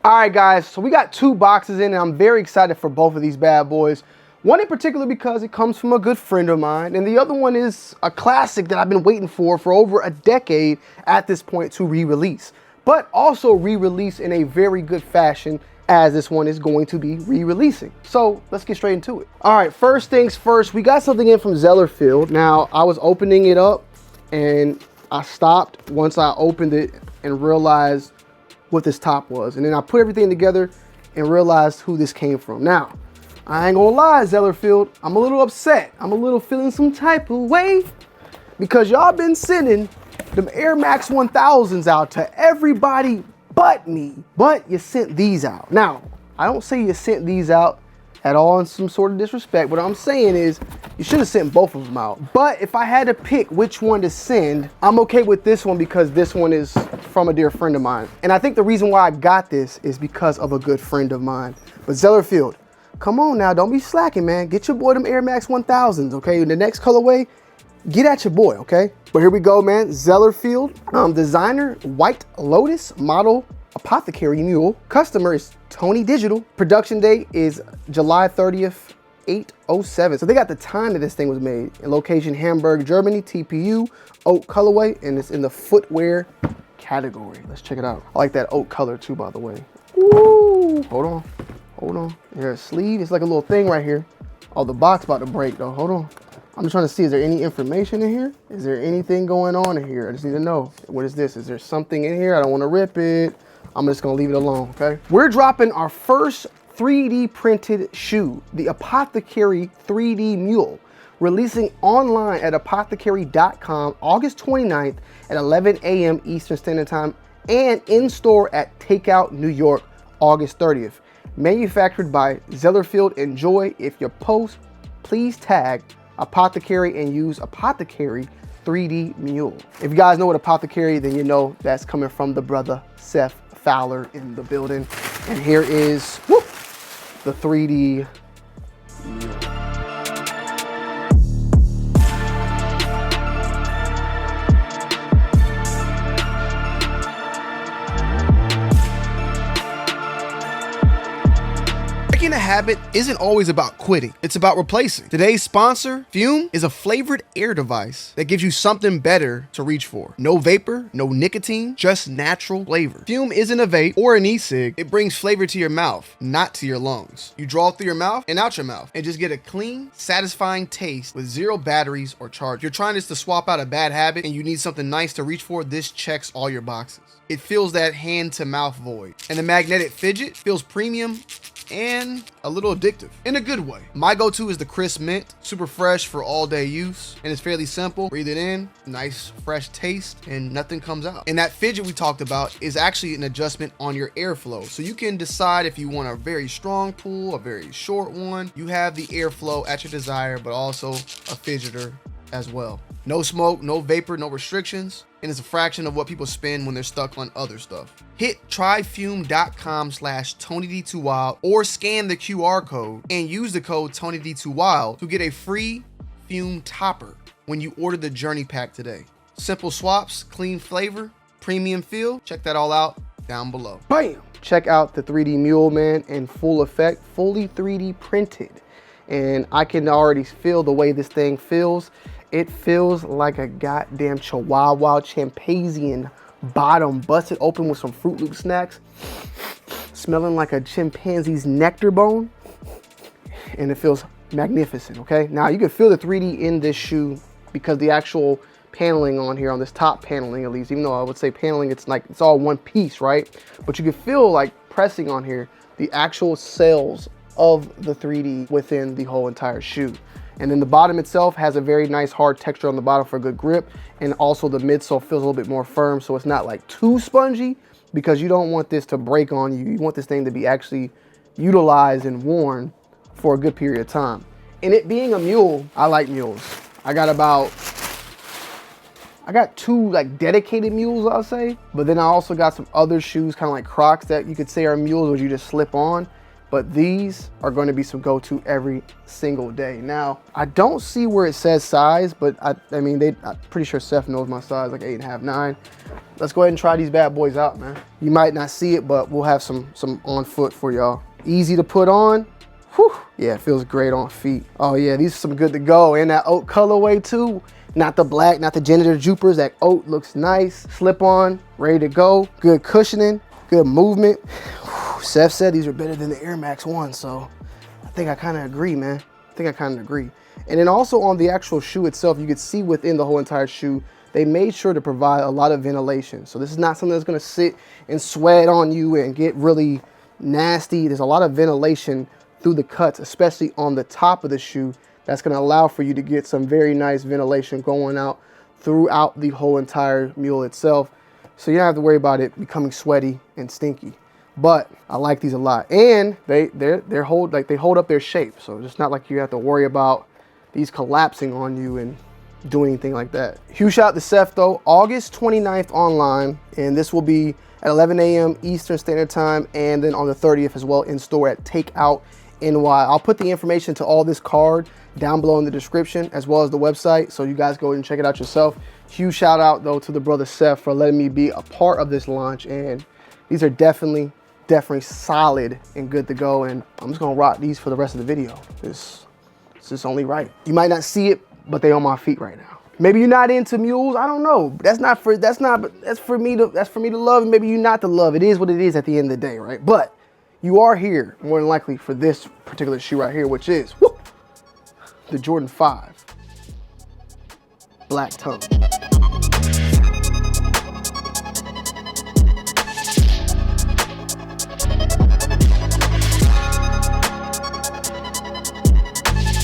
All right, guys, so we got 2 boxes in, and I'm very excited for both of these bad boys. One in particular because it comes from a good friend of mine, and the other one is a classic that I've been waiting for over a decade at this point to re-release, but also re-release in a very good fashion as this one is going to be re-releasing. So let's get straight into it. All right, first things first, we got something in from Zellerfield. Now, I was opening it up and I stopped once I opened it and realized what this top was. And then I put everything together and realized who this came from. Now, I ain't gonna lie, Zellerfield, I'm a little upset. I'm a little feeling some type of way because y'all been sending them Air Max 1000s out to everybody but me. But you sent these out. Now, I don't say you sent these out at all in some sort of disrespect. What I'm saying is you should have sent both of them out. But if I had to pick which one to send, I'm okay with this one because this one is from a dear friend of mine. And I think the reason why I got this is because of a good friend of mine. But Zellerfield, come on now, don't be slacking, man. Get your boy them Air Max 1000s, okay? In the next colorway, get at your boy, okay? But here we go, man. Zellerfield, designer, White Lotus, model, Apothecary Mule. Customer is Tony Digital. Production date is July 30th, 807. So they got the time that this thing was made. And location, Hamburg, Germany, TPU, oak colorway, and it's in the footwear category. Let's check it out. I like that oak color too, by the way. Woo! Hold on. There's a sleeve. It's like a little thing right here. Oh, the box about to break though. Hold on. I'm just trying to see, is there any information in here? Is there anything going on in here? I just need to know. What is this? Is there something in here? I don't want to rip it. I'm just gonna leave it alone, okay? We're dropping our first 3D printed shoe, the Apothecary 3D Mule, releasing online at apothecary.com August 29th at 11 a.m. Eastern Standard Time and in store at Takeout NY August 30th. Manufactured by Zellerfield. Enjoy. If you post, please tag Apothecary and use Apothecary 3D Mule. If you guys know what Apothecary, then you know that's coming from the brother Seth Fowler in the building. And here is the 3D Mule. Breaking a habit isn't always about quitting, it's about replacing. Today's sponsor, Fume, is a flavored air device that gives you something better to reach for. No vapor, no nicotine, just natural flavor. Fume isn't a vape or an e-cig, it brings flavor to your mouth, not to your lungs. You draw through your mouth and out your mouth and just get a clean, satisfying taste with 0 batteries or charge. If you're trying just to swap out a bad habit and you need something nice to reach for, this checks all your boxes. It fills that hand to mouth void. And the magnetic fidget feels premium and a little addictive in a good way. My go-to is the crisp mint, super fresh for all day use, and it's fairly simple. Breathe it in, nice fresh taste, and nothing comes out. And that fidget we talked about is actually an adjustment on your airflow. So you can decide if you want a very strong pull, a very short one. You have the airflow at your desire, but also a fidgeter as well. No smoke, no vapor, no restrictions, and it's a fraction of what people spend when they're stuck on other stuff. Hit tryfume.com/TonyD2Wild or scan the QR code and use the code TonyD2Wild to get a free Fume topper when you order the Journey Pack today. Simple swaps, clean flavor, premium feel. Check that all out down below. Bam! Check out the 3D Mule, man, in full effect, fully 3D printed. And I can already feel the way this thing feels. It feels like a goddamn Chihuahua Champasian bottom busted open with some Fruit Loop snacks, smelling like a chimpanzee's nectar bone, and it feels magnificent, okay? Now you can feel the 3D in this shoe because the actual paneling on here, on this top paneling at least, even though I would say paneling, it's like, it's all one piece, right? But you can feel like pressing on here, the actual cells of the 3D within the whole entire shoe. And then the bottom itself has a very nice hard texture on the bottom for good grip. And also the midsole feels a little bit more firm, so it's not like too spongy, because you don't want this to break on you. You want this thing to be actually utilized and worn for a good period of time. And it being a mule, I like mules. I got 2 like dedicated mules, I'll say. But then I also got some other shoes, kind of like Crocs, that you could say are mules, or you just slip on. but these are going to be some go-to every single day. Now, I don't see where it says size, but I mean, I'm pretty sure Seth knows my size, like 8.5, 9. Let's go ahead and try these bad boys out, man. You might not see it, but we'll have some on foot for y'all. Easy to put on. Whew. Yeah, it feels great on feet. Oh yeah, these are some good to go. And that oat colorway too. Not the black, not the janitor jupers. That oat looks nice. Slip on, ready to go. Good cushioning, good movement. Whew. Seth said these are better than the Air Max 1, so I think I kind of agree, man. I think I kind of agree. And then also on the actual shoe itself, you could see within the whole entire shoe, they made sure to provide a lot of ventilation. So this is not something that's gonna sit and sweat on you and get really nasty. There's a lot of ventilation through the cuts, especially on the top of the shoe. That's gonna allow for you to get some very nice ventilation going out throughout the whole entire Mule itself. So you don't have to worry about it becoming sweaty and stinky. But I like these a lot. And they hold up their shape. So it's not like you have to worry about these collapsing on you and do anything like that. Huge shout out to Seth though. August 29th online, and this will be at 11 a.m. Eastern Standard Time, and then on the 30th as well in store at Takeout NY. I'll put the information to all this card down below in the description, as well as the website, so you guys go and check it out yourself. Huge shout out though to the brother Seth for letting me be a part of this launch, and these are definitely solid and good to go, and I'm just gonna rock these for the rest of the video. It's just only right. You might not see it, but they on my feet right now. Maybe you're not into mules, I don't know. That's for me to love, and maybe you not to love. It is what it is at the end of the day, right? But you are here more than likely for this particular shoe right here, which is the Jordan 5 Black Tongue.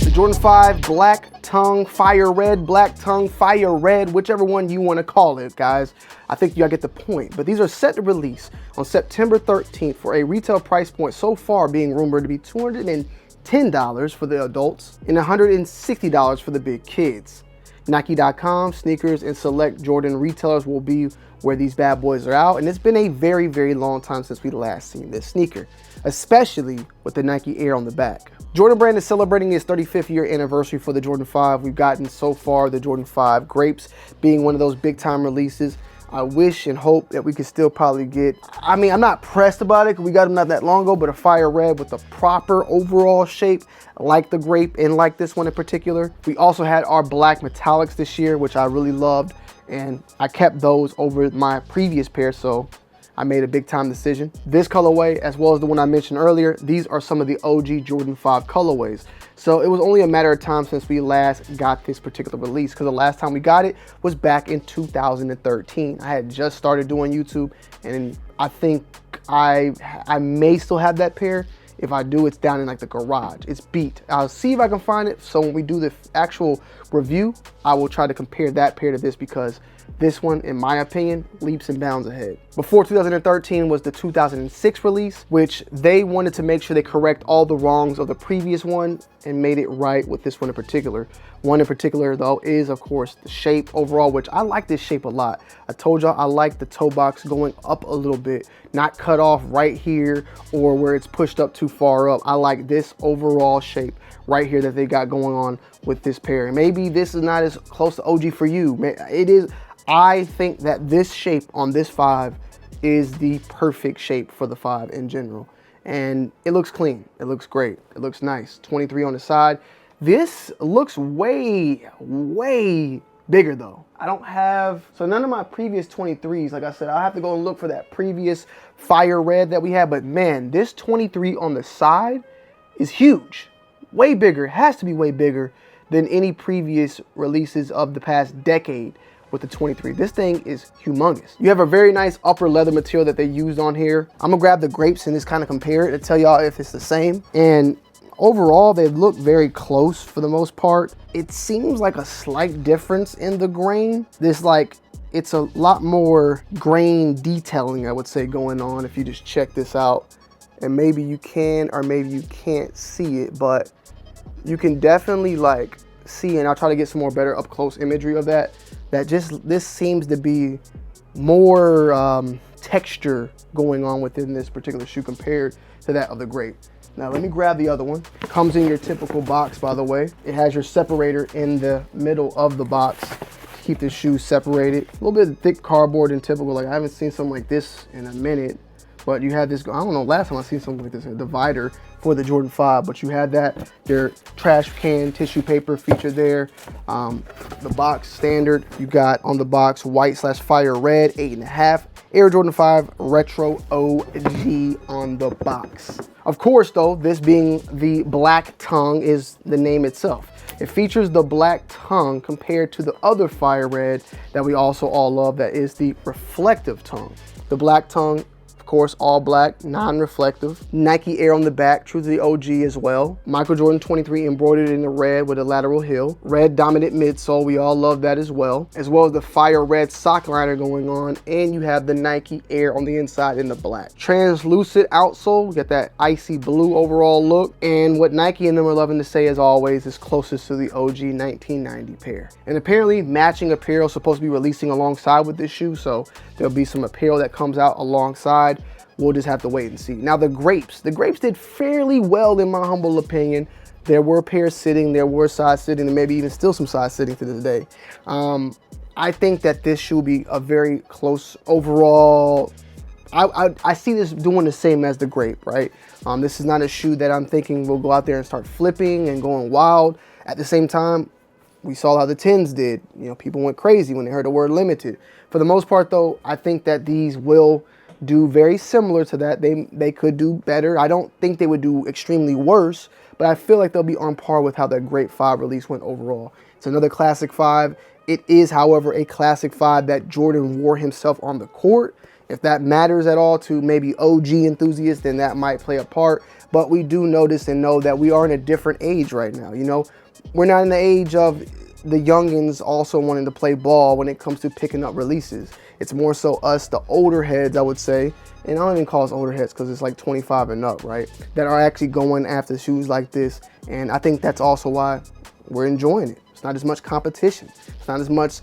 The Jordan 5 Black Tongue Fire Red, Black Tongue Fire Red, whichever one you want to call it, guys. I think y'all get the point. But these are set to release on September 13th for a retail price point so far being rumored to be $210 for the adults and $160 for the big kids. Nike.com, sneakers, and select Jordan retailers will be where these bad boys are out. And it's been a very, very long time since we last seen this sneaker, especially with the Nike Air on the back. Jordan Brand is celebrating its 35th year anniversary for the Jordan 5. We've gotten so far the Jordan 5 Grapes being one of those big time releases. I wish and hope that we could still probably get, I mean, I'm not pressed about it because we got them not that long ago, but a Fire Red with the proper overall shape, like the Grape and like this one in particular. We also had our black metallics this year, which I really loved, and I kept those over my previous pair, so I made a big time decision. This colorway, as well as the one I mentioned earlier, these are some of the OG Jordan 5 colorways. So it was only a matter of time since we last got this particular release, because the last time we got it was back in 2013. I had just started doing YouTube, and I think I may still have that pair. If I do, it's down in like the garage. It's beat. I'll see if I can find it. So when we do the actual review, I will try to compare that pair to this, because this one, in my opinion, leaps and bounds ahead. Before 2013 was the 2006 release, which they wanted to make sure they correct all the wrongs of the previous one and made it right with this one in particular. One in particular, though, is, of course, the shape overall, which I like this shape a lot. I told y'all I like the toe box going up a little bit, not cut off right here or where it's pushed up too far up. I like this overall shape right here that they got going on with this pair. And maybe this is not as close to OG for you. It is. I think that this shape on this 5 is the perfect shape for the 5 in general. And it looks clean. It looks great. It looks nice. 23 on the side. This looks way, way bigger though. I don't have, so none of my previous 23s, like I said, I'll have to go and look for that previous Fire Red that we had. But man, this 23 on the side is huge. Way bigger. It has to be way bigger than any previous releases of the past decade. With the 23, this thing is humongous. You have a very nice upper leather material that they used on here. I'm gonna grab the Grapes and just kind of compare it to tell y'all if it's the same. And overall, they look very close for the most part. It seems like a slight difference in the grain. It's a lot more grain detailing, I would say, going on if you just check this out. And maybe you can, or maybe you can't see it, but you can definitely like see, and I'll try to get some more better up close imagery of that. This seems to be more texture going on within this particular shoe compared to that of the Grape. Now let me grab the other one. Comes in your typical box, by the way. It has your separator in the middle of the box to keep the shoe separated. A little bit of thick cardboard and typical. Like, I haven't seen something like this in a minute, but you had this, I don't know, last time I seen something like this, a divider for the Jordan 5, but you had that, your trash can tissue paper featured there. The box standard, you got on the box white/fire red 8.5 Air Jordan 5 Retro OG on the box. Of course though, this being the black tongue is the name itself. It features the black tongue compared to the other fire red that we also all love, that is the reflective tongue. The black tongue, of course, all black, non-reflective. Nike Air on the back, true to the OG as well. Michael Jordan 23 embroidered in the red with a lateral heel. Red dominant midsole, we all love that as well as the fire red sock liner going on, and you have the Nike Air on the inside in the black. Translucent outsole, get that icy blue overall look, and what Nike and them are loving to say as always is closest to the OG 1990 pair. And apparently matching apparel is supposed to be releasing alongside with this shoe, so there'll be some apparel that comes out alongside. We'll just have to wait and see. Now the Grapes did fairly well in my humble opinion. There were pairs sitting, there were sides sitting, and maybe even still some sides sitting to this day. I think that this shoe will be a very close overall. I see this doing the same as the Grape, right? This is not a shoe that I'm thinking will go out there and start flipping and going wild. At the same time, we saw how the 10s did. You know, people went crazy when they heard the word limited. For the most part though, I think that these will do very similar to that. They could do better. I don't think they would do extremely worse, but I feel like they'll be on par with how that Grape 5 release went overall. It's another classic 5. It is, however, a classic 5 that Jordan wore himself on the court. If that matters at all to maybe OG enthusiasts, then that might play a part. But we do notice and know that we are in a different age right now. You know, we're not in the age of the youngins also wanting to play ball when it comes to picking up releases. It's more so us, the older heads, I would say, and I don't even call us older heads because it's like 25 and up, right? That are actually going after shoes like this. And I think that's also why we're enjoying it. It's not as much competition. It's not as much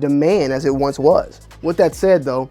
demand as it once was. With that said though,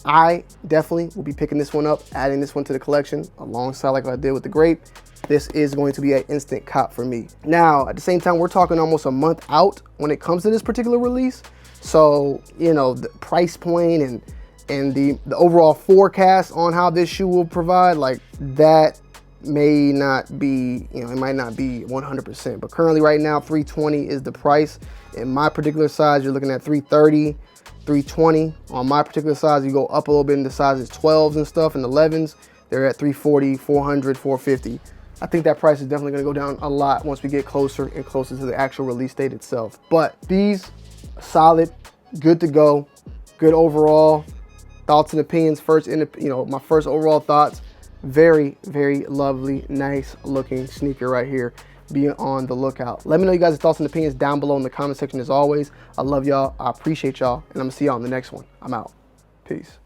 I definitely will be picking this one up, adding this one to the collection alongside like I did with the Grape. This is going to be an instant cop for me. Now, at the same time, we're talking almost a month out when it comes to this particular release. So, you know, the price point and the overall forecast on how this shoe will provide, like that may not be, you know, it might not be 100%. But currently right now, $320 is the price. In my particular size, you're looking at $330, $320. On my particular size, you go up a little bit in the sizes 12s and stuff and 11s. They're at $340, $400, $450. I think that price is definitely going to go down a lot once we get closer and closer to the actual release date itself. But these, solid, good to go, good overall. Thoughts and opinions first, my first overall thoughts. Very, very lovely, nice looking sneaker right here. Be on the lookout. Let me know you guys' thoughts and opinions down below in the comment section as always. I love y'all. I appreciate y'all. And I'm going to see y'all in the next one. I'm out. Peace.